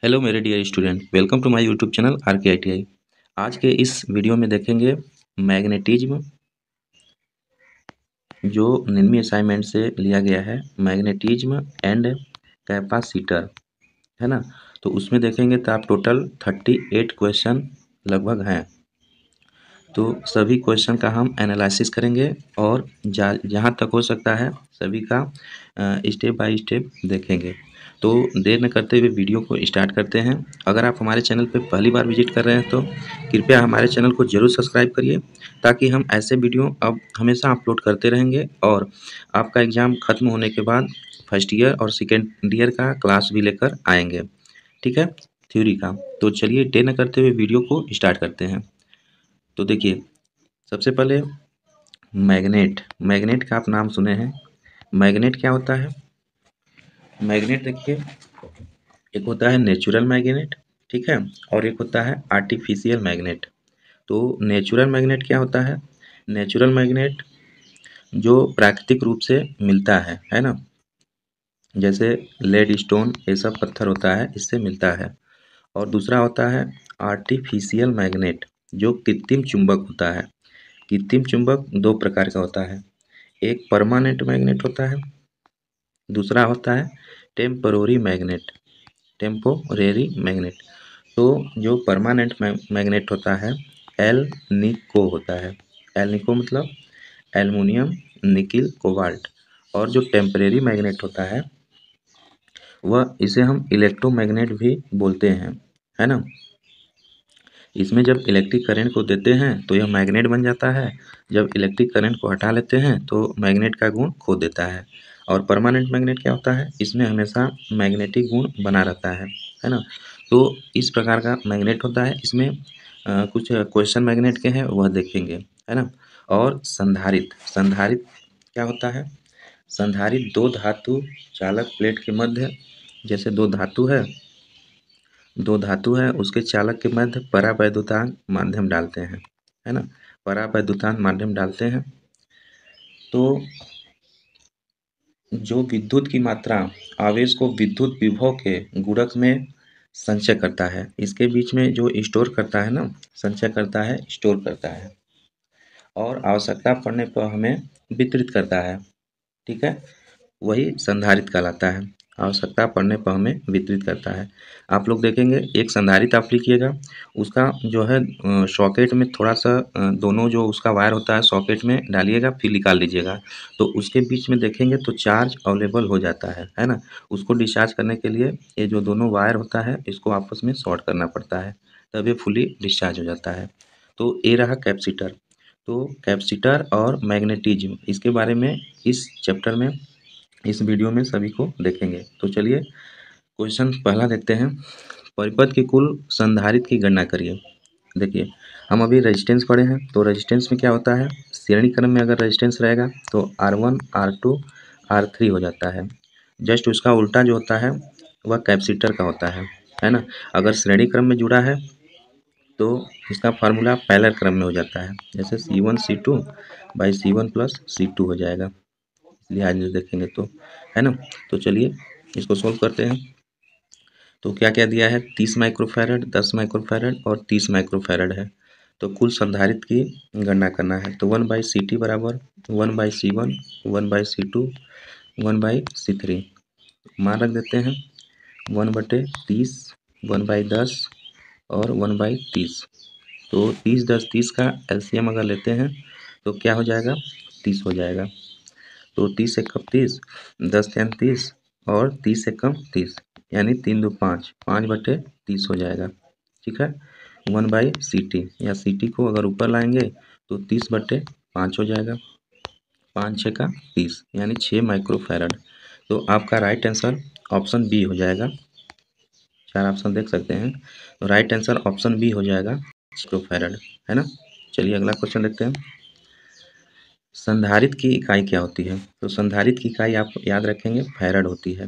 Hello मेरे dear student, welcome to my YouTube channel RKITI। आज के इस वीडियो में देखेंगे मैग्नेटिज्म, जो 19वीं असाइनमेंट से लिया गया है। मैग्नेटिज्म एंड कैपेसिटर, है ना। तो उसमें देखेंगे तो आप टोटल 38 क्वेश्चन लगभग हैं। तो सभी क्वेश्चन का हम एनालिसिस करेंगे और जहाँ तक हो सकता है सभी का स्टेप बाय स्टेप देखेंगे। तो देर न करते हुए वीडियो को स्टार्ट करते हैं। अगर आप हमारे चैनल पर पहली बार विजिट कर रहे हैं तो कृपया हमारे चैनल को ज़रूर सब्सक्राइब करिए, ताकि हम ऐसे वीडियो अब हमेशा अपलोड करते रहेंगे और आपका एग्ज़ाम ख़त्म होने के बाद फर्स्ट ईयर और सेकेंड ईयर का क्लास भी लेकर आएंगे, ठीक है, थ्योरी का। तो चलिए देर न करते हुए वीडियो को स्टार्ट करते हैं। तो देखिए, सबसे पहले मैग्नेट। मैग्नेट का आप नाम सुने हैं। मैग्नेट क्या होता है? मैग्नेट देखिए, एक होता है नेचुरल मैग्नेट, ठीक है, और एक होता है आर्टिफिशियल मैग्नेट। तो नेचुरल मैग्नेट क्या होता है? नेचुरल मैग्नेट जो प्राकृतिक रूप से मिलता है ना, जैसे लेड स्टोन ये सब पत्थर होता है, इससे मिलता है। और दूसरा होता है आर्टिफिशियल मैग्नेट, जो कृत्रिम चुंबक होता है। कृत्रिम चुंबक दो प्रकार का होता है, एक परमानेंट मैग्नेट होता है, दूसरा होता है टेम्परोरी मैग्नेट। Temporary magnet. तो जो परमानेंट मैग्नेट होता है एल निको होता है। एल निको मतलब एल्युमिनियम, निकिल, कोबाल्ट। और जो टेम्परेरी मैग्नेट होता है वह इसे हम इलेक्ट्रोमैग्नेट भी बोलते हैं, है ना। इसमें जब इलेक्ट्रिक करंट को देते हैं तो यह मैग्नेट बन जाता है, जब इलेक्ट्रिक करंट को हटा लेते हैं तो मैग्नेट का गुण खो देता है। और परमानेंट मैग्नेट क्या होता है? इसमें हमेशा मैग्नेटिक गुण बना रहता है ना। तो इस प्रकार का मैग्नेट होता है। इसमें कुछ क्वेश्चन मैग्नेट के हैं, वह देखेंगे, है ना। और संधारित्र। संधारित्र क्या होता है? संधारित्र दो धातु चालक प्लेट के मध्य, जैसे दो धातु है उसके चालक के मध्य परावैद्युतान माध्यम डालते हैं, है ना। परावैद्युतान माध्यम डालते हैं तो जो विद्युत की मात्रा आवेश को विद्युत विभव के गुणक में संचय करता है, इसके बीच में जो स्टोर करता है ना, संचय करता है, स्टोर करता है, और आवश्यकता पड़ने पर हमें वितरित करता है, ठीक है, वही संधारित्र कहलाता है। आवश्यकता पड़ने पर हमें वितरित करता है। आप लोग देखेंगे एक संधारित्र आप लिखिएगा, उसका जो है सॉकेट में थोड़ा सा दोनों जो उसका वायर होता है सॉकेट में डालिएगा, फिर निकाल लीजिएगा, तो उसके बीच में देखेंगे तो चार्ज अवेलेबल हो जाता है ना। उसको डिस्चार्ज करने के लिए ये जो दोनों वायर होता है इसको आपस में शॉर्ट करना पड़ता है, तब ये फुली डिस्चार्ज हो जाता है। तो ये रहा कैपेसिटर। तो कैपेसिटर और मैग्नेटिज्म, इसके बारे में इस चैप्टर में, इस वीडियो में सभी को देखेंगे। तो चलिए क्वेश्चन पहला देखते हैं। परिपथ की कुल संधारित्र की गणना करिए। देखिए, हम अभी रेजिस्टेंस पढ़े हैं, तो रेजिस्टेंस में क्या होता है? श्रेणी क्रम में अगर रेजिस्टेंस रहेगा तो R1 R2 R3 हो जाता है। जस्ट उसका उल्टा जो होता है वह कैपेसिटर का होता है ना। अगर श्रेणी क्रम में जुड़ा है तो इसका फार्मूला पैरेलल क्रम में हो जाता है, जैसे C1 C2 by C1 plus C2 हो जाएगा। लिहाज से देखेंगे तो, है ना। तो चलिए इसको सोल्व करते हैं। तो क्या क्या दिया है? 30 माइक्रोफैरड, 10 माइक्रोफैरड और 30 माइक्रोफैरड है। तो कुल संधारित्र की गणना करना है। तो 1/CT बराबर 1/C1, 1/C2, 1/C3 मान रख देते हैं। 1/30, 1/10 और 1/30। तो 30 10 30 का LCM अगर लेते हैं तो क्या हो जाएगा? 30 हो जाएगा। तो 30 एकम 30, 10 तियां 30 और 30 एकम 30, यानी 3 2 5, 5/30 हो जाएगा, ठीक है। 1/CT या CT को अगर ऊपर लाएंगे तो 30/5 हो जाएगा। 5 6 का 30, यानी 6 माइक्रोफैरड। तो आपका राइट आंसर ऑप्शन बी हो जाएगा। चार ऑप्शन देख सकते हैं, तो राइट आंसर ऑप्शन बी हो जाएगा, माइक्रोफैरड, है ना। चलिए अगला क्वेश्चन देखते हैं। संधारित्र की इकाई क्या होती है? तो संधारित्र की इकाई आप याद रखेंगे फैरड होती है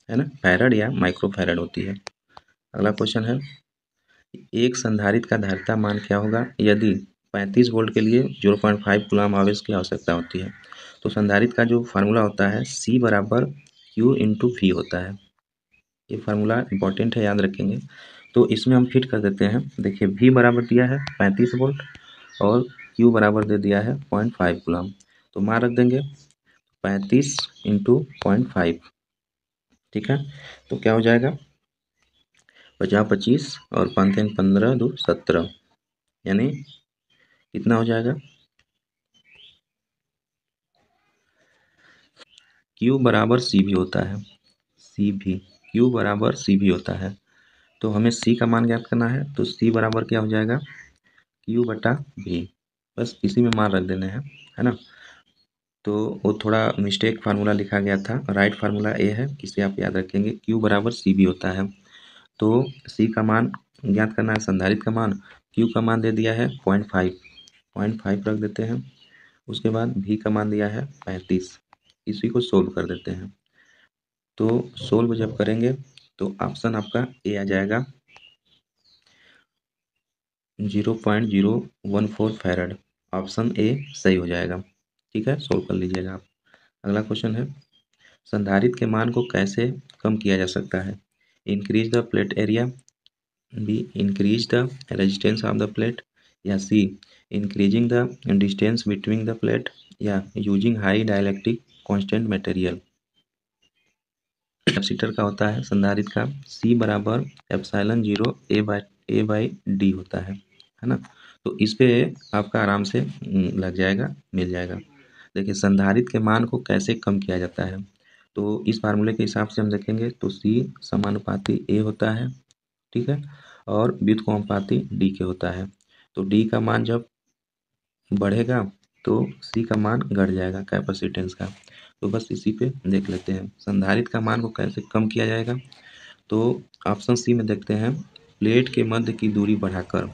ना, फैरड या माइक्रोफैरड होती है। अगला क्वेश्चन है, एक संधारित्र का धारिता मान क्या होगा यदि 35 वोल्ट के लिए 0.5 कूलम आवेश की आवश्यकता होती है? तो संधारित्र का जो फार्मूला होता है C बराबर Q इंटू V होता है। ये फार्मूला इंपॉर्टेंट है, याद रखेंगे। तो इसमें हम फिट कर देते हैं। देखिए V बराबर दिया है 35 वोल्ट और Q बराबर दे दिया है 0.5 कूलम। तो मान रख देंगे 35 इंटू 0.5, ठीक है। तो क्या हो जाएगा 50 25 और 5 3 15 2 17, यानी कितना हो जाएगा Q बराबर C भी होता है, C भी Q बराबर C भी होता है। तो हमें C का मान ज्ञात करना है, तो C बराबर क्या हो जाएगा Q बटा V, बस इसी में मान रख देने हैं, है ना। तो वो थोड़ा मिस्टेक फार्मूला लिखा गया था, राइट फार्मूला ए है, इसे आप याद रखेंगे। Q बराबर C भी होता है। तो C का मान ज्ञात करना है, संधारित्र का मान। Q का मान दे दिया है 0.5 रख देते हैं। उसके बाद V का मान दिया है 35, इसी को सोल्व कर देते हैं। तो सोल्व जब करेंगे तो ऑप्शन आपका ए आ जाएगा 0.014 फैरड, ऑप्शन ए सही हो जाएगा, ठीक है। सोल्व कर लीजिएगा आप। अगला क्वेश्चन है, संधारित्र के मान को कैसे कम किया जा सकता है। Increase the plate area, b increase the resistance of the plate, या c increasing the distance between the plate, या using high dielectric constant material. Capacitor का होता है संधारित्र का C बराबर एप्सिलॉन 0 ए बाई डी होता है ना। तो इस पे आपका आराम से लग जाएगा, मिल जाएगा। देखिए संधारित्र के मान को कैसे कम किया जाता है, तो इस फार्मूले के हिसाब से हम देखेंगे तो C समानुपाती A होता है, ठीक है, और व्युत्क्रमानुपाती D के होता है। तो D का मान जब बढ़ेगा तो C का मान घट जाएगा कैपेसिटेंस का। तो बस इसी पे देख लेते हैं संधारित्र का मान को कैसे कम किया जाएगा। तो ऑप्शन सी में देखते हैं, प्लेट के मध्य की दूरी बढ़ाकर,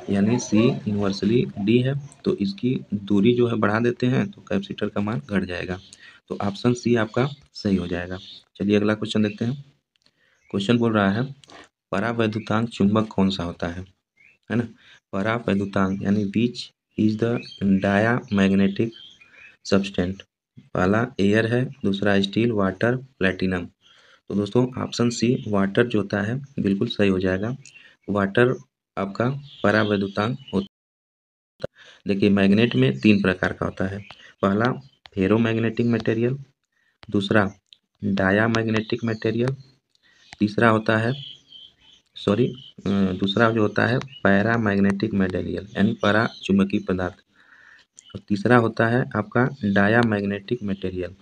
यानी सी इन्वर्सली डी है, तो इसकी दूरी जो है बढ़ा देते हैं तो कैपेसिटर का मान घट जाएगा। तो ऑप्शन सी आपका सही हो जाएगा। चलिए अगला क्वेश्चन देखते हैं। क्वेश्चन बोल रहा है परावैद्युतांक चुंबक कौन सा होता है ना। परावैद्युतांक यानी विच इज द डायामैग्नेटिक सब्सटेंट। पहला एयर है, दूसरा स्टील, वाटर, प्लेटिनम। तो दोस्तों ऑप्शन सी वाटर जो होता है बिल्कुल सही हो जाएगा। वाटर आपका परावैद्युतांक होता है। देखिए मैग्नेट में तीन प्रकार का होता है। पहला फेरोमैग्नेटिक मटेरियल, दूसरा डायामैग्नेटिक मटेरियल, तीसरा होता है सॉरी दूसरा जो होता है पैरामैग्नेटिक मटेरियल यानी परा चुंबकीय पदार्थ, और तीसरा होता है आपका डायामैग्नेटिक मटेरियल।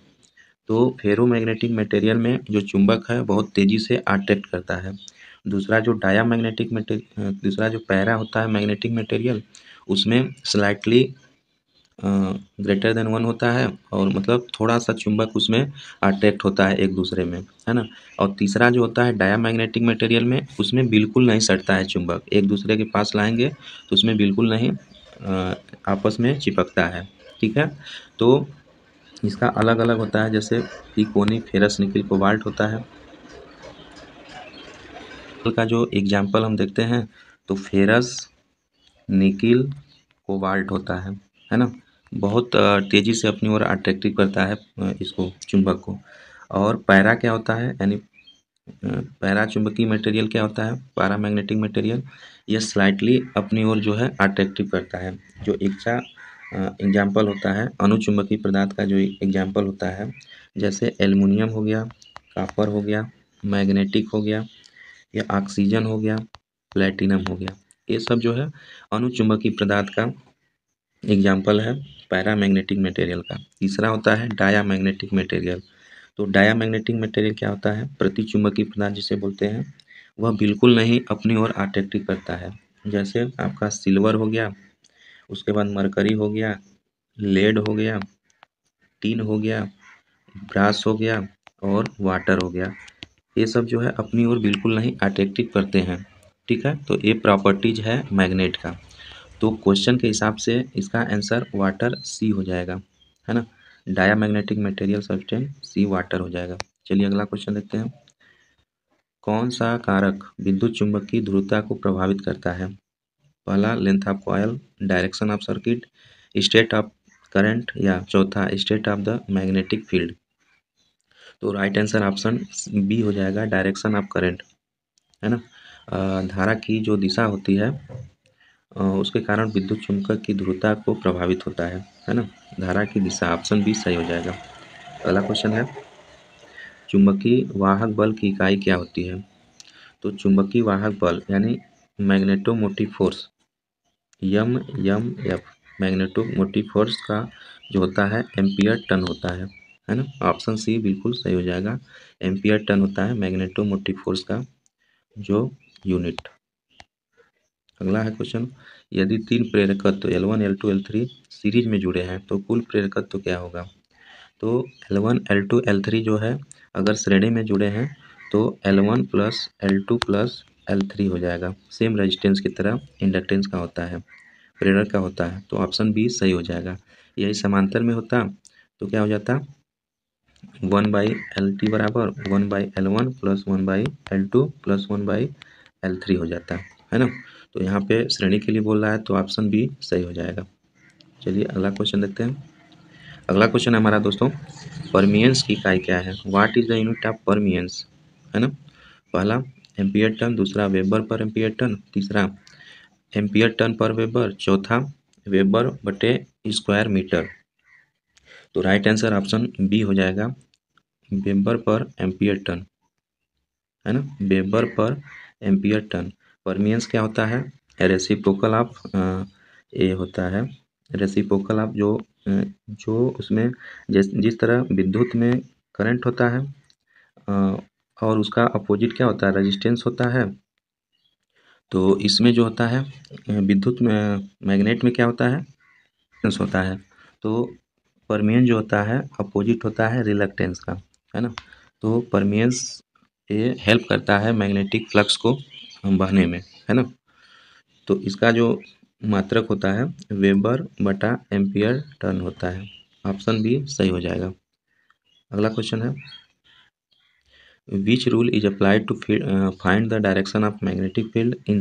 तो फेरोमैग्नेटिक मटेरियल में जो चुंबक है बहुत तेज़ी से अट्रैक्ट करता है। दूसरा जो पैरा होता है मैग्नेटिक मटेरियल, उसमें स्लाइटली ग्रेटर देन 1 होता है, और मतलब थोड़ा सा चुंबक उसमें अट्रैक्ट होता है एक दूसरे में, है ना। और तीसरा जो होता है डायामैग्नेटिक मटेरियल में, उसमें बिल्कुल नहीं सटता है चुंबक, एक दूसरे के पास लाएंगे तो उसमें बिल्कुल नहीं आपस में चिपकता है, ठीक है। तो इसका अलग अलग होता है, जैसे तिकोनी, फेरस, निकिल, कोबाल्ट होता है। का जो एग्जाम्पल हम देखते हैं तो फेरस, निकिल, कोबाल्ट होता है ना। बहुत तेज़ी से अपनी ओर अट्रैक्टिव करता है इसको चुंबक को। और पैरा क्या होता है, यानी पैरा चुंबकीय मटेरियल क्या होता है, पैरामैग्नेटिक मटेरियल, ये स्लाइटली अपनी ओर जो है अट्रैक्टिव करता है। जो एग्जाम्पल होता है अनुचुंबकीय पदार्थ का, जो एग्जाम्पल होता है जैसे एल्युमिनियम हो गया, कॉपर हो गया, मैग्नेटिक हो गया, या ऑक्सीजन हो गया, प्लेटिनम हो गया, ये सब जो है अनुचुंबकीय पदार्थ का एग्जाम्पल है पैरामैग्नेटिक मटेरियल का। तीसरा होता है डायामैग्नेटिक मटेरियल। तो डायामैग्नेटिक मटेरियल क्या होता है, प्रतिचुंबकीय पदार्थ जिसे बोलते हैं, वह बिल्कुल नहीं अपनी ओर अट्रैक्टिव करता है। जैसे आपका सिल्वर हो गया, उसके बाद मरकरी हो गया, लेड हो गया, टीन हो गया, ब्रास हो गया, और वाटर हो गया। ये सब जो है अपनी ओर बिल्कुल नहीं अट्रैक्टिव करते हैं, ठीक है। तो ये प्रॉपर्टीज है मैग्नेट का। तो क्वेश्चन के हिसाब से इसका आंसर वाटर सी हो जाएगा, है ना। डायामैग्नेटिक मटेरियल सब्सटेंस सी वाटर हो जाएगा। चलिए अगला क्वेश्चन देखते हैं। कौन सा कारक विद्युत चुंबकीय ध्रुवता को प्रभावित करता है। पहला length of coil, direction of circuit, state of current, या चौथा state of the magnetic field. तो राइट आंसर ऑप्शन बी हो जाएगा, डायरेक्शन ऑफ करंट, है ना। धारा की जो दिशा होती है उसके कारण विद्युत चुंबक की ध्रुवता को प्रभावित होता है ना। धारा की दिशा, ऑप्शन बी सही हो जाएगा। अगला क्वेश्चन है, चुंबकीय वाहक बल की इकाई क्या होती है? तो चुंबकीय वाहक बल यानी magnetomotive force, F, magnetomotive force का जो होता है एम्पियर टन होता है ना। ऑप्शन सी बिल्कुल सही हो जाएगा, एम्पियर टन होता है मैग्नेटोमोटिव फोर्स का जो यूनिट। अगला है क्वेश्चन, यदि तीन प्रेरकत्व L1, L2, L3 सीरीज में जुड़े हैं तो कुल प्रेरकत्व क्या होगा? तो L1, L2, L3 जो है अगर श्रेणी में जुड़े हैं तो L1 plus L2 plus L3 हो जाएगा, सेम रेजिस्टेंस की तरह इंडक्टेंस का होता है, प्रेरक का होता है। तो ऑप्शन बी सही हो जाएगा। यही समांतर में होता तो क्या हो जाता, 1/LT बराबर 1/L1 plus 1/L2 plus 1/L3 हो जाता है ना। तो यहाँ पे श्रेणी के लिए बोल रहा है तो ऑप्शन बी सही हो जाएगा। चलिए अगला क्वेश्चन देखते हैं। अगला क्वेश्चन हमारा दोस्तों, परमियंस की इकाई क्या है? What is the unit of परमियंस, है ना। पहला एम्पियर टन, दूसरा वेबर पर एम्पियर टन, तीसरा एम्पियर टन पर वेबर, चौथा वेबर बटे स्क्वायर मीटर। तो राइट आंसर ऑप्शन बी हो जाएगा, वेबर पर एम्पियर टन, है ना, वेबर पर एम्पियर टन। परमियंस क्या होता है? रेसिप्रोकल ऑफ, ये होता है रेसिप्रोकल ऑफ जो उसमें जिस तरह विद्युत में करंट होता है और उसका अपोजिट क्या होता है, रेजिस्टेंस होता है। तो इसमें जो होता है विद्युत में, मैग्नेट में क्या होता है, रेजिस्टेंस होता है। तो परमियन जो होता है अपोजिट होता है रिलक्टेंस का, है ना। तो परमियंस ये हेल्प करता है मैग्नेटिक फ्लक्स को बहने में, है ना। तो इसका जो मात्रक होता है वेबर बटा एम्पियर टर्न होता है। ऑप्शन बी सही हो जाएगा। अगला क्वेश्चन है, which rule is applied to find the direction of magnetic field in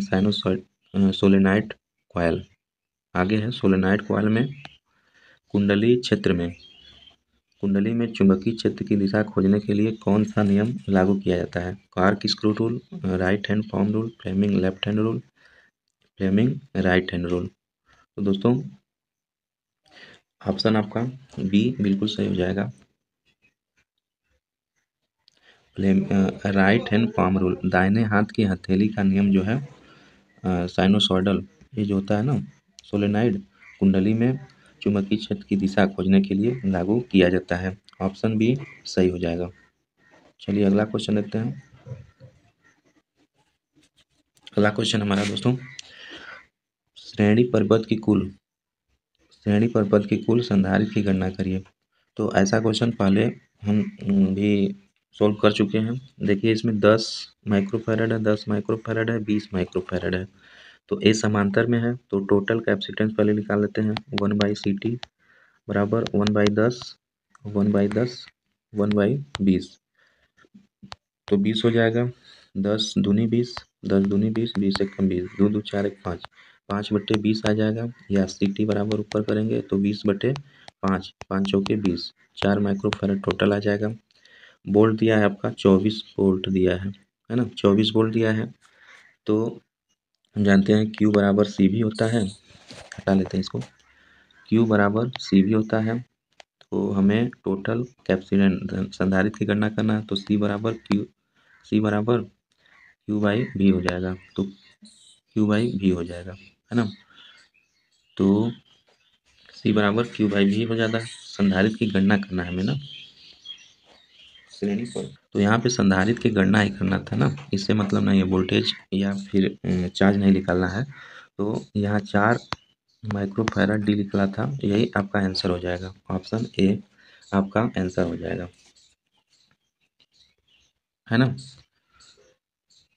solenoid coil. आगे है, सोलेनाइड कॉयल में कुंडली में चुंबकीय क्षेत्र की दिशा खोजने के लिए कौन सा नियम लागू किया जाता है? Cork screw rule, right hand palm rule, Fleming left hand rule, Fleming right hand rule. तो दोस्तों ऑप्शन आपका बी बिल्कुल सही हो जाएगा, राइट हैंड पाम रूल। दाहिने हाथ की हथेली का नियम जो है साइनोसॉइडल, ये जो होता है ना सोलेनाइड कुंडली में चुंबकीय क्षेत्र की दिशा खोजने के लिए लागू किया जाता है। ऑप्शन बी सही हो जाएगा। चलिए अगला क्वेश्चन देखते हैं। अगला क्वेश्चन हमारा दोस्तों, श्रेणी परिपथ की कुल संधारित्र की गणना करिए। तो ऐसा क्वेश्चन पहले हम भी सॉल्व कर चुके हैं। देखिए इसमें 10 माइक्रोफैरड है, 10 माइक्रोफैरड है, 20 माइक्रोफैरड है। तो ए समांतर में है तो टोटल कैपेसिटेंस पहले निकाल लेते हैं। 1/CT बराबर 1/10, 1/10, 1/20। तो 20 हो जाएगा, 10 दूनी 20, 10 दूनी 20, 20 एक कम 20, 2 2 4 1 5, 5/20 आ जाएगा। या CT बराबर ऊपर करेंगे तो 20/5, 5 चौके 20, 4 माइक्रोफैरड टोटल आ जाएगा। वोल्ट दिया है आपका 24 वोल्ट दिया है ना, 24 वोल्ट दिया है। तो हम जानते हैं Q बराबर CV होता है, हटा लेते हैं इसको, Q बराबर CV होता है। तो हमें टोटल कैपेसिटेंस संधारित्र की गणना करना है तो C बराबर Q/V हो जाएगा। तो Q/V हो जाएगा, है ना। तो C बराबर Q/V हो जाता है। संधारित्र की गणना करना है हमें ना श्रेणी पर। तो यहाँ पे संधारित्र की गणना ही करना था ना, इससे मतलब नहीं है वोल्टेज या फिर चार्ज नहीं निकालना है। तो यहाँ 4 माइक्रोफैरड डी निकला था, यही आपका आंसर हो जाएगा। ऑप्शन ए आपका आंसर हो जाएगा, है ना।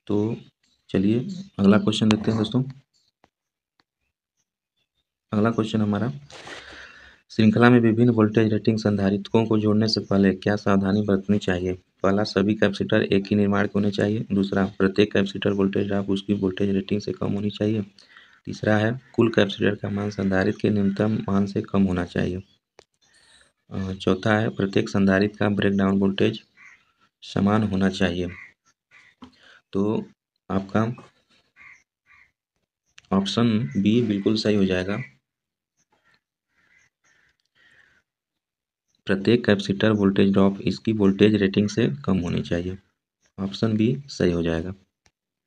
तो चलिए अगला क्वेश्चन देखते हैं दोस्तों। अगला क्वेश्चन हमारा, श्रृंखला में विभिन्न वोल्टेज रेटिंग संधारित्रकों को जोड़ने से पहले क्या सावधानी बरतनी चाहिए? पहला, सभी कैपेसिटर एक ही निर्माण के होने चाहिए। दूसरा, प्रत्येक कैपेसिटर वोल्टेज ड्रॉप उसकी वोल्टेज रेटिंग से कम होनी चाहिए। तीसरा है, कुल कैपेसिटर का मान संधारित्र के न्यूनतम मान से कम होना चाहिए। चौथा है, प्रत्येक संधारित्र का ब्रेकडाउन वोल्टेज समान होना चाहिए। तो आपका ऑप्शन बी बिल्कुल सही हो जाएगा। प्रत्येक कैपेसिटर वोल्टेज ड्रॉप इसकी वोल्टेज रेटिंग से कम होनी चाहिए। ऑप्शन बी सही हो जाएगा।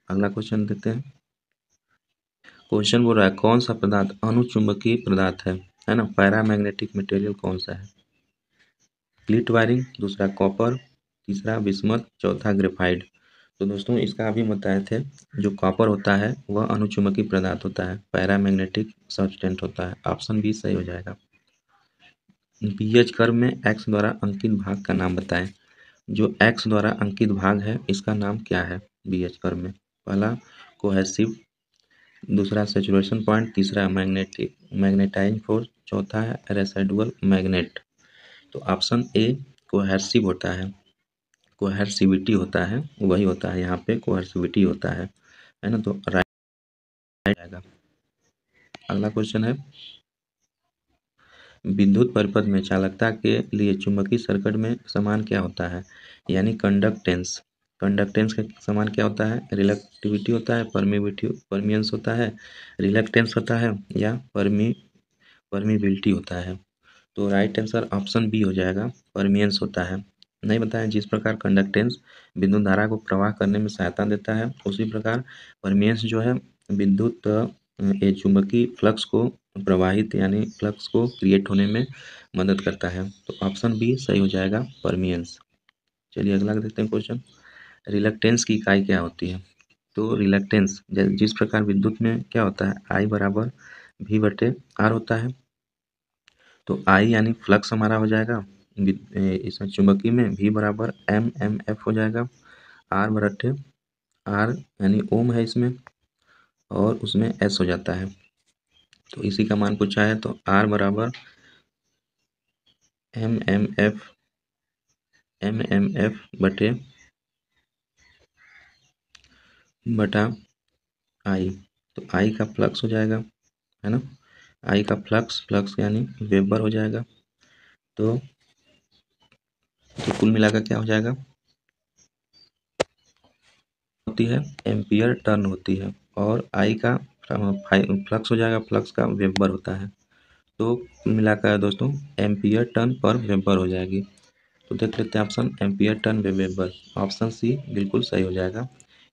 अगला क्वेश्चन देखते हैं। क्वेश्चन बोल रहा है कौन सा पदार्थ अनुचुंबकीय पदार्थ है ना। पैरामैग्नेटिक मटेरियल कौन सा है। स्प्लिट वायरिंग, दूसरा कॉपर, तीसरा बिस्मथ, चौथा ग्रेफाइट। तो दोस्तों इसका अभी बताए थे, जो कॉपर होता है वह अनुचुंबकीय पदार्थ होता है, पैरामैग्नेटिक सब्सटेंट होता है। ऑप्शन बी सही हो जाएगा। बीएच कर्व में एक्स द्वारा अंकित भाग का नाम बताएं। जो एक्स द्वारा अंकित भाग है इसका नाम क्या है बीएच कर्व में। पहला कोहेसिव, दूसरा सैचुरेशन पॉइंट, तीसरा मैग्नेटाइजिंग फोर्स, चौथा है रेसिडुअल मैग्नेट। तो ऑप्शन ए कोहेसिव होता है, कोहेसिविटी होता है, वही होता है यहाँ पे कोहेसिविटी होता है ना। तो राइट आएगा। अगला क्वेश्चन है विद्युत परिपथ में चालकता के लिए चुंबकीय सर्किट में समान क्या होता है, यानी कंडक्टेंस। कंडक्टेंस का समान क्या होता है, रिलेक्टिविटी होता है, परमियंस होता है, रिलेक्टेंस होता है, या परमिबिलिटी होता है। तो राइट आंसर ऑप्शन बी हो जाएगा, परमियंस होता है। नहीं बताया, जिस प्रकार कंडक्टेंस विद्युत धारा को प्रवाह करने में सहायता देता है, उसी प्रकार परमियंस जो है विद्युत चुंबकीय फ्लक्स को प्रवाहित यानी फ्लक्स को क्रिएट होने में मदद करता है। तो ऑप्शन बी सही हो जाएगा, परमियंस। चलिए अगला देखते हैं क्वेश्चन। रिलक्टेंस की इकाई क्या होती है। तो रिलक्टेंस जिस प्रकार विद्युत में क्या होता है, आई बराबर भी बटे आर होता है। तो आई यानी फ्लक्स हमारा हो जाएगा, इसमें चुंबकीय में भी बराबर एम एफ हो जाएगा। आर बराबर आर यानी ओम है इसमें, और उसमें एस हो जाता है। तो इसी का मान पूछा है, तो आर बराबर एम एम एफ बटा आई। तो आई का फ्लक्स हो जाएगा, है ना। आई का फ्लक्स यानी वेबर हो जाएगा। तो कुल मिलाकर क्या हो जाएगा, होती है एम्पियर टर्न होती है, और आई का फ्लक्स हो जाएगा, फ्लक्स का वेबर होता है। तो कुल मिलाकर दोस्तों एम्पियर टर्न पर वेबर हो जाएगी। तो देख लेते हैं option ampere turn weber. Option C बिल्कुल सही हो जाएगा,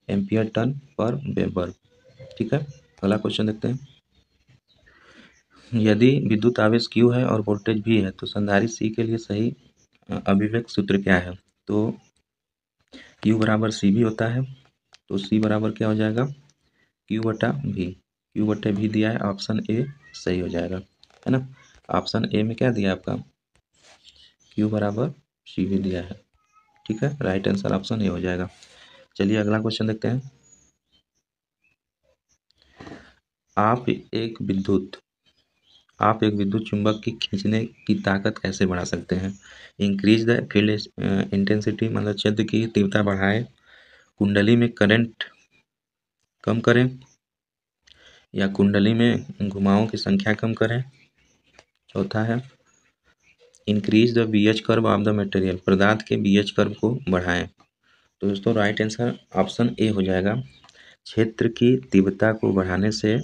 एम्पियर टर्न पर वेबर। ठीक है, अगला क्वेश्चन देखते हैं। यदि विद्युत आवेश Q है और वोल्टेज भी है तो संधारित्र C के लिए सही अभिव्यक्त सूत्र क्या है। तो Q बराबर सी भी होता है, तो C बराबर क्या हो जाएगा, Q बटा भी। Q बटे भी दिया है, ऑप्शन ए सही हो जाएगा, है ना। ऑप्शन ए में क्या दिया आपका, Q बराबर सी भी दिया है। ठीक है, राइट आंसर ऑप्शन ए हो जाएगा। चलिए अगला क्वेश्चन देखते हैं। आप एक विद्युत चुंबक की खींचने की ताकत कैसे बढ़ा सकते हैं। इंक्रीज द फील्ड इंटेंसिटी, मतलब क्षेत्र की तीव्रता बढ़ाएं, कुंडली में करंट कम करें, या कुंडली में घुमावों की संख्या कम करें। चौथा है increase the BH curve of the material, पदार्थ के बीएच कर्व को बढ़ाएं। तो दोस्तों राइट आंसर ऑप्शन ए हो जाएगा, क्षेत्र की तीव्रता को बढ़ाने से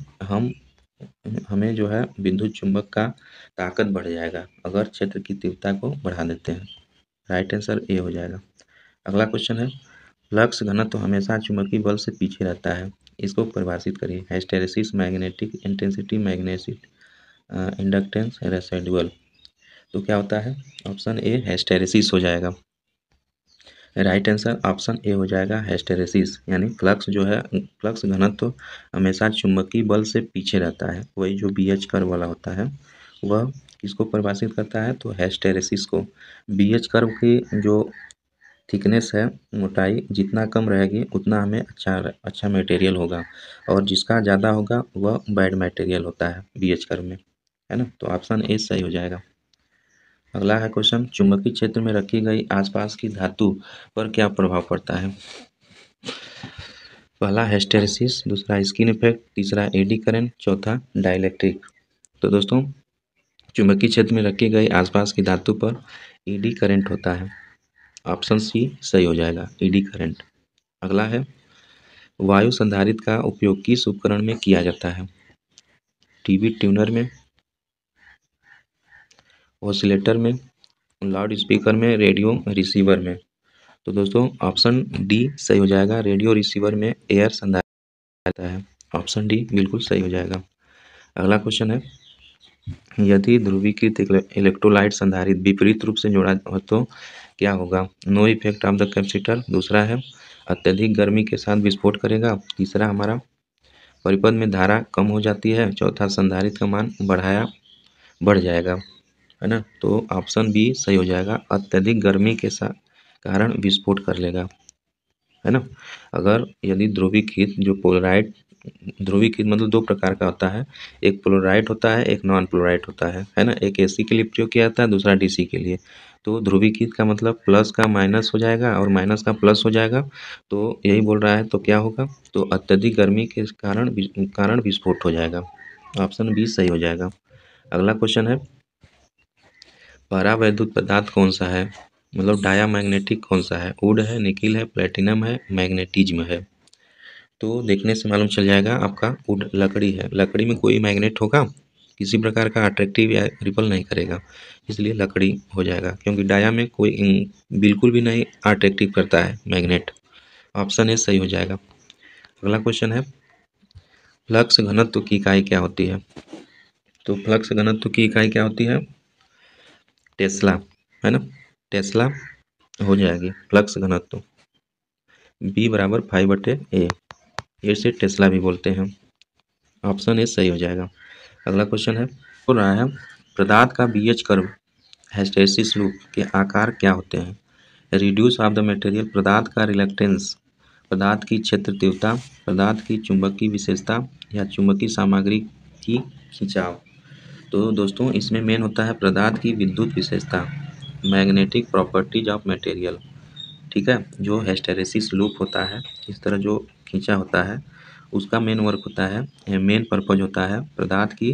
हमें जो है विद्युत चुंबक का ताकत बढ़ जाएगा, अगर क्षेत्र की तीव्रता को बढ़ा देते हैं। राइट आंसर ए हो जाएगा। अगला क्वेश्चन है फ्लक्स घनत्व हमेशा चुंबकीय बल से पीछे रहता है, इसको परिभाषित करिए। Hysteresis, magnetic intensity, magnetic inductance, residual. तो क्या होता है, ऑप्शन ए हिस्टैरिसीस हो जाएगा। राइट आंसर ऑप्शन ए हो जाएगा, हिस्टैरिसीस, यानी फ्लक्स जो है, फ्लक्स घनत्व हमेशा चुंबकीय बल से पीछे रहता है। वही जो बीएच कर्व वाला होता है वह किसको परिभाषित करता है, तो हिस्टैरिसीस को। बीएच कर्व की जो थिकनेस है, मोटाई जितना कम रहेगी उतना हमें अच्छा मटेरियल होगा, और जिसका ज़्यादा होगा वह बैड मटेरियल होता है बीएच कर्व में, है ना। तो ऑप्शन ए सही हो जाएगा। अगला है क्वेश्चन चुंबकीय क्षेत्र में रखी गई आसपास की धातु पर क्या प्रभाव पड़ता है। पहला हिस्टैरिसीस, दूसरा स्किन इफेक्ट, तीसरा एडी करंट, चौथा डाइलेक्ट्रिक। तो दोस्तों चुंबकीय क्षेत्र में रखी गई आसपास की धातु पर एडी करंट होता है, ऑप्शन सी सही हो जाएगा, ईडी करंट। अगला है, वायु संधारित्र का उपयोग किस उपकरण में किया जाता है? टीवी ट्यूनर में, ऑसिलेटर में, लाउड स्पीकर में, रेडियो रिसीवर में। तो दोस्तों ऑप्शन डी सही हो जाएगा, रेडियो रिसीवर में एयर संधारित्र है। ऑप्शन डी बिल्कुल सही हो जाएगा। अगला क्वेश्चन है, यदि ध्रुवीकृत इलेक्ट्रोलाइट संधारित्र विपरीत रूप से जोड़ा हो तो क्या होगा? No effect of the capacitor. दूसरा है, अत्यधिक गर्मी के साथ विस्फोट करेगा। तीसरा हमारा, परिपथ में धारा कम हो जाती है। चौथा, संधारित्र का मान बढ़ जाएगा, है ना। तो ऑप्शन बी सही हो जाएगा, अत्यधिक गर्मी के साथ कारण विस्फोट कर लेगा, है ना। अगर यदि ध्रुवीकृत जो पोलराइड, ध्रुवीकृत मतलब दो प्रकार का होता है, एक पोलराइड होता है, एक नॉन पोलराइड होता है ना। एक एसी के लिए प्रयोग किया जाता है, दूसरा डीसी के लिए। तो ध्रुवीकृत का मतलब प्लस का माइनस हो जाएगा और माइनस का प्लस हो जाएगा, तो यही बोल रहा है। तो क्या होगा? तो अत्यधिक गर्मी के कारण विस्फोट हो जाएगा। ऑप्शन बी सही हो जाएगा। अगला क्वेश्चन है, परावैद्युत पदार्थ कौन सा है, मतलब डायामैग्नेटिक कौन सा है? वुड है, निकिल है, प्लेटिनम है, मैग्नेटिज्म है। तो देखने से मालूम चल जाएगा आपका, वुड लकड़ी है। लकड़ी में कोई मैग्नेट होगा, किसी प्रकार का अट्रैक्टिव या रिपल नहीं करेगा, इसलिए लकड़ी हो जाएगा। क्योंकि डाया में कोई बिल्कुल भी नहीं अट्रैक्टिव करता है मैग्नेट। ऑप्शन ए सही हो जाएगा। अगला क्वेश्चन है, फ्लक्स घनत्व की इकाई क्या होती है? तो फ्लक्स घनत्व की इकाई क्या होती है? टेस्ला, है ना। टेस्ला हो जाएगी फ्लक्स घनत्व। बी बराबर 5/A, इसे टेस्ला भी बोलते हैं। ऑप्शन ए सही हो जाएगा। अगला क्वेश्चन है, बोल रहा है, पदार्थ का बीएच कर्व हिस्टैरिसीस लूप के आकार क्या होते हैं? रिड्यूस ऑफ द मटेरियल, पदार्थ का रिलक्टेंस, पदार्थ की क्षेत्र तीव्रता, पदार्थ की चुंबकीय विशेषता या चुंबकीय सामग्री की खिंचाव। तो दोस्तों इसमें मेन होता है पदार्थ की विद्युत विशेषता, मैग्नेटिक प्रॉपर्टीज ऑफ मटेरियल, ठीक है। जो हिस्टैरिसीस लूप होता है, इस तरह जो खींचा होता है, उसका मेन वर्क होता है, मेन पर्पज होता है पदार्थ की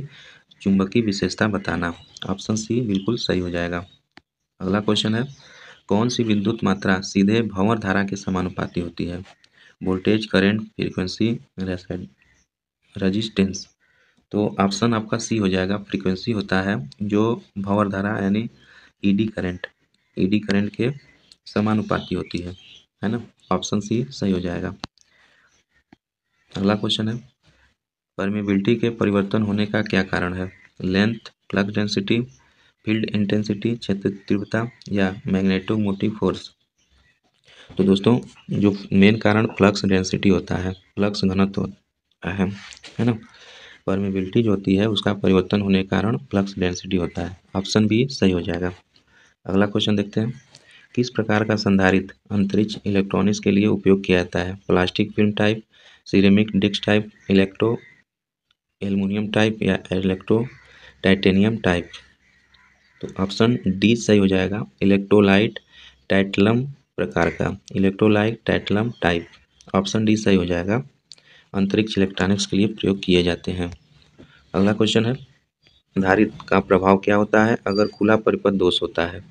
चुंबकीय विशेषता बताना। ऑप्शन सी बिल्कुल सही हो जाएगा। अगला क्वेश्चन है, कौन सी विद्युत मात्रा सीधे भंवर धारा के समानुपाती होती है? Voltage, current, frequency, resistance. तो ऑप्शन आपका सी हो जाएगा, फ्रीक्वेंसी होता है जो भंवर धारा यानी ईडी करंट के समानुपाती होती है ना। ऑप्शन सी सही हो जाएगा। अगला क्वेश्चन है, परमेबिलिटी के परिवर्तन होने का क्या कारण है? Length, flux density, field intensity, क्षेत्र तीव्रता या मैग्नेटोमोटिव फोर्स। तो दोस्तों जो मेन कारण फ्लक्स डेंसिटी होता है, फ्लक्स घनत्व होता है ना। परमेबिलिटी जो होती है उसका परिवर्तन होने के कारण फ्लक्स डेंसिटी होता है। ऑप्शन बी सही हो जाएगा। अगला क्वेश्चन देखते हैं, किस प्रकार का संधारित्र अंतरिक्ष इलेक्ट्रॉनिक्स के लिए उपयोग किया जाता है? Plastic film type, ceramic disc type, electro aluminium type या इलेक्ट्रो टाइटेनियम टाइप। तो ऑप्शन डी सही हो जाएगा, इलेक्ट्रोलाइट टाइटलम प्रकार का, electrolyte tantalum type. Option D सही हो जाएगा, अंतरिक्ष इलेक्ट्रॉनिक्स के लिए प्रयोग किए जाते हैं। अगला क्वेश्चन है, धारित्र का प्रभाव क्या होता है अगर खुला परिपथ दोष होता है?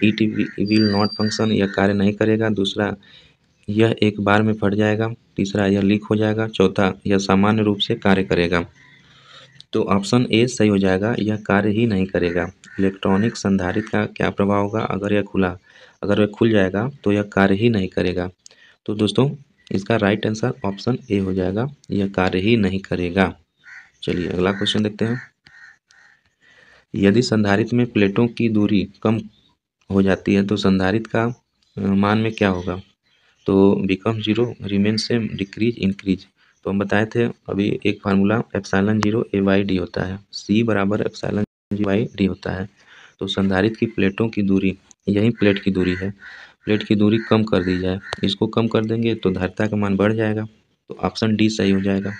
इट विल नॉट फंक्शन, यह कार्य नहीं करेगा। दूसरा, यह एक बार में फट जाएगा। तीसरा, यह लीक हो जाएगा। चौथा, यह सामान्य रूप से कार्य करेगा। तो ऑप्शन ए सही हो जाएगा, यह कार्य ही नहीं करेगा। इलेक्ट्रॉनिक संधारित्र का क्या प्रभाव होगा अगर यह खुल जाएगा तो यह कार्य ही नहीं करेगा। तो दोस्तों इसका राइट आंसर ऑप्शन ए हो जाएगा, यह कार्य ही नहीं करेगा। चलिए अगला क्वेश्चन देखते हैं, यदि संधारित्र में प्लेटों की दूरी कम हो जाती है तो संधारित्र का मान में क्या होगा? तो become zero, remain same, decrease, increase. तो हम बताए थे अभी एक formula, epsilon zero A by D होता है, सी बराबर एप्सिलॉन जी बाई डी होता है। तो संधारित्र की प्लेटों की दूरी, यही प्लेट की दूरी है, प्लेट की दूरी कम कर दी जाए, इसको कम कर देंगे तो धारिता का मान बढ़ जाएगा। तो ऑप्शन डी सही हो जाएगा,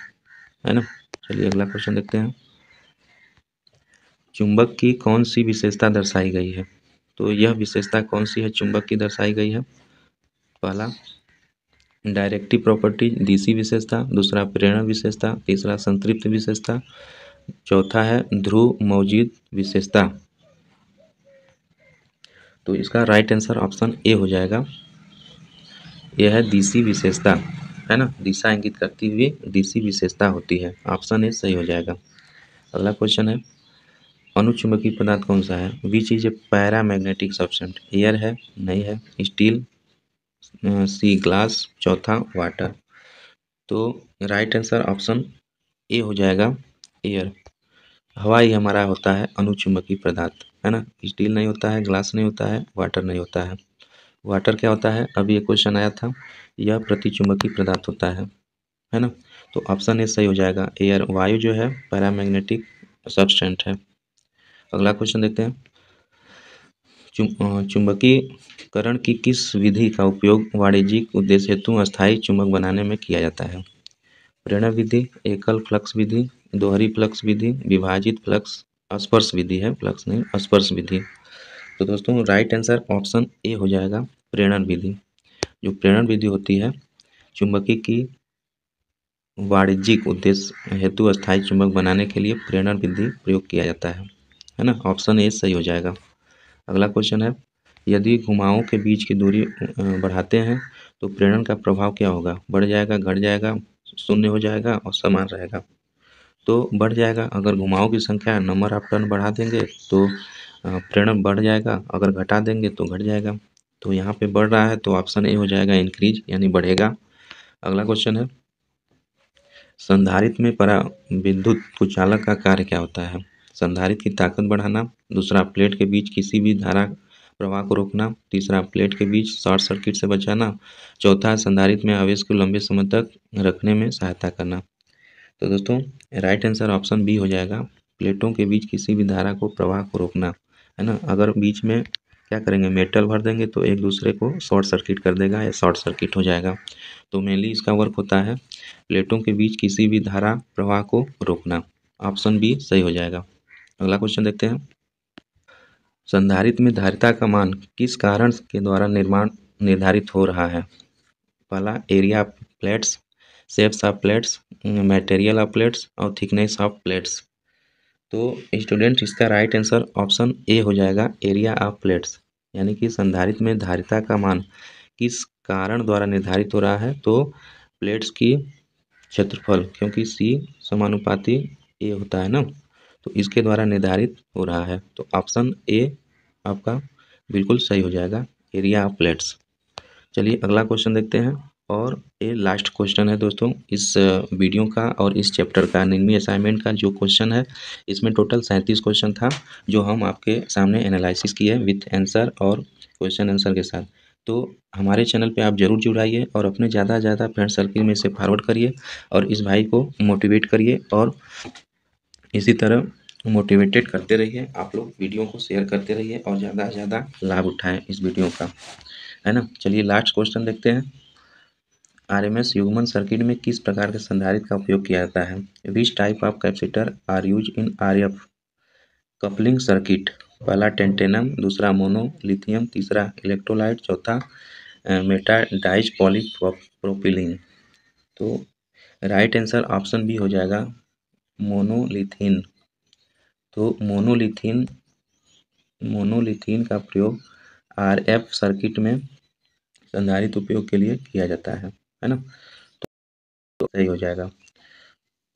है ना। चलिए अगला क्वेश्चन देखते हैं, चुंबक की कौन सी विशेषता दर्शाई गई है? तो यह विशेषता कौन सी है चुंबक की दर्शाई गई है? पहला, डायरेक्टिव प्रॉपर्टी, डीसी विशेषता। दूसरा, प्रेरण विशेषता। तीसरा, संतृप्त विशेषता। चौथा है ध्रुव मौजूद विशेषता। तो इसका राइट आंसर ऑप्शन ए हो जाएगा। यह है दिशी विशेषता, है ना, दिशा इंगित करती हुई दिशी विशेषता होती है। ऑप्शन ए सही हो जाएगा। अगला क्वेश्चन है, अनुचुंबकीय पदार्थ कौन सा है? Which is a paramagnetic substance? Air है, नहीं है, स्टील, सी ग्लास, चौथा वाटर। तो राइट आंसर ऑप्शन ए हो जाएगा, एयर। हवा ही हमारा होता है अनुचुंबकीय पदार्थ, है ना। स्टील नहीं होता है, ग्लास नहीं होता है, वाटर नहीं होता है। वाटर क्या होता है? अभी एक क्वेश्चन आया था, यह प्रतिचुंबकीय पदार्थ होता है ना। तो ऑप्शन ए सही हो जाएगा, एयर। वायु जो है पैरामैग्नेटिक सब्सटेंट है। अगला क्वेश्चन देखते हैं, चुंबकीकरण की किस विधि का उपयोग वाणिज्यिक उद्देश्य हेतु अस्थायी चुंबक बनाने में किया जाता है? प्रेरण विधि, एकल फ्लक्स विधि, दोहरी फ्लक्स विधि, विभाजित फ्लक्स, स्पर्श विधि है, फ्लक्स नहीं, स्पर्श विधि। तो दोस्तों राइट आंसर ऑप्शन ए हो जाएगा, प्रेरण विधि। जो प्रेरण विधि होती है, चुंबकीय की वाणिज्यिक उद्देश्य हेतु अस्थायी चुंबक बनाने के लिए प्रेरण विधि प्रयोग किया जाता है ना। ऑप्शन ए सही हो जाएगा। अगला क्वेश्चन है, यदि घुमावों के बीच की दूरी बढ़ाते हैं तो प्रेरण का प्रभाव क्या होगा? बढ़ जाएगा, घट जाएगा, शून्य हो जाएगा और समान रहेगा? तो बढ़ जाएगा। अगर घुमावों की संख्या, नंबर ऑफ टर्न बढ़ा देंगे तो प्रेरण बढ़ जाएगा, अगर घटा देंगे तो घट जाएगा। तो यहाँ पे बढ़ रहा है तो ऑप्शन ए हो जाएगा, इंक्रीज, यानी बढ़ेगा। अगला क्वेश्चन है, संधारित्र में पराविद्युत कुचालक का कार्य क्या होता है? संधारित्र की ताकत बढ़ाना, दूसरा प्लेट के बीच किसी भी धारा प्रवाह को रोकना, तीसरा प्लेट के बीच शॉर्ट सर्किट से बचाना, चौथा संधारित्र में आवेश को लंबे समय तक रखने में सहायता करना। तो दोस्तों राइट आंसर ऑप्शन बी हो जाएगा, प्लेटों के बीच किसी भी धारा को प्रवाह को रोकना, है ना। अगर बीच में क्या करेंगे, मेटल भर देंगे तो एक दूसरे को शॉर्ट सर्किट कर देगा या शॉर्ट सर्किट हो जाएगा। तो मेनली इसका वर्क होता है प्लेटों के बीच किसी भी धारा प्रवाह को रोकना। ऑप्शन बी सही हो जाएगा। अगला क्वेश्चन देखते हैं, संधारित्र में धारिता का मान किस कारण के द्वारा निर्धारित हो रहा है? पहला, area of plates, shapes of plates, material of plates और थिकनेस ऑफ प्लेट्स। तो स्टूडेंट इसका राइट आंसर ऑप्शन ए हो जाएगा, एरिया ऑफ प्लेट्स। यानी कि संधारित्र में धारिता का मान किस कारण द्वारा निर्धारित हो रहा है? तो प्लेट्स की क्षेत्रफल, क्योंकि सी समानुपाती ए होता है ना, तो इसके द्वारा निर्धारित हो रहा है। तो ऑप्शन ए आपका बिल्कुल सही हो जाएगा, एरिया ऑफ प्लेट्स। चलिए अगला क्वेश्चन देखते हैं, और ये लास्ट क्वेश्चन है दोस्तों इस वीडियो का और इस चैप्टर का। 9वीं असाइनमेंट का जो क्वेश्चन है, इसमें टोटल 37 क्वेश्चन था जो हम आपके सामने एनालिसिस किए विथ आंसर और क्वेश्चन आंसर के साथ। तो हमारे चैनल पे आप ज़रूर जुड़ाइए और अपने ज़्यादा से ज़्यादा फ्रेंड सर्किल में इसे फॉरवर्ड करिए और इस भाई को मोटिवेट करिए और इसी तरह मोटिवेटेड करते रहिए। आप लोग वीडियो को शेयर करते रहिए और ज़्यादा से ज़्यादा लाभ उठाएं इस वीडियो का, है ना। चलिए लास्ट क्वेश्चन देखते हैं, आरएमएस युग्मन सर्किट में किस प्रकार के संधारित्र का उपयोग किया जाता है? Which type of capacitor are use in RF coupling circuit? पहला टेंटेनम, दूसरा मोनो लिथियम, तीसरा इलेक्ट्रोलाइट, चौथा मेटाडाइज पॉलीप्रोपिलीन। तो राइट आंसर ऑप्शन बी हो जाएगा, मोनोलिथिन। तो मोनोलिथिन का प्रयोग आरएफ सर्किट में संधारित्र उपयोग के लिए किया जाता है ना। तो सही हो जाएगा।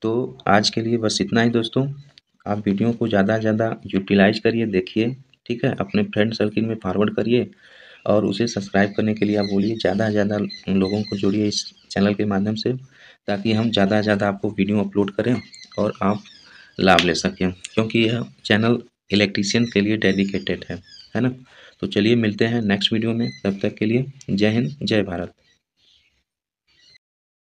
तो आज के लिए बस इतना ही दोस्तों। आप वीडियो को ज़्यादा से ज़्यादा यूटिलाइज करिए, देखिए, ठीक है। अपने फ्रेंड सर्किल में फॉरवर्ड करिए और उसे सब्सक्राइब करने के लिए आप बोलिए, ज़्यादा से ज़्यादा लोगों को जोड़िए इस चैनल के माध्यम से, ताकि हम ज़्यादा से ज़्यादा आपको वीडियो अपलोड करें और आप लाभ ले सकें, क्योंकि यह चैनल इलेक्ट्रीशियन के लिए डेडिकेटेड है ना। तो चलिए मिलते हैं नेक्स्ट वीडियो में, तब तक के लिए जय हिंद, जय भारत।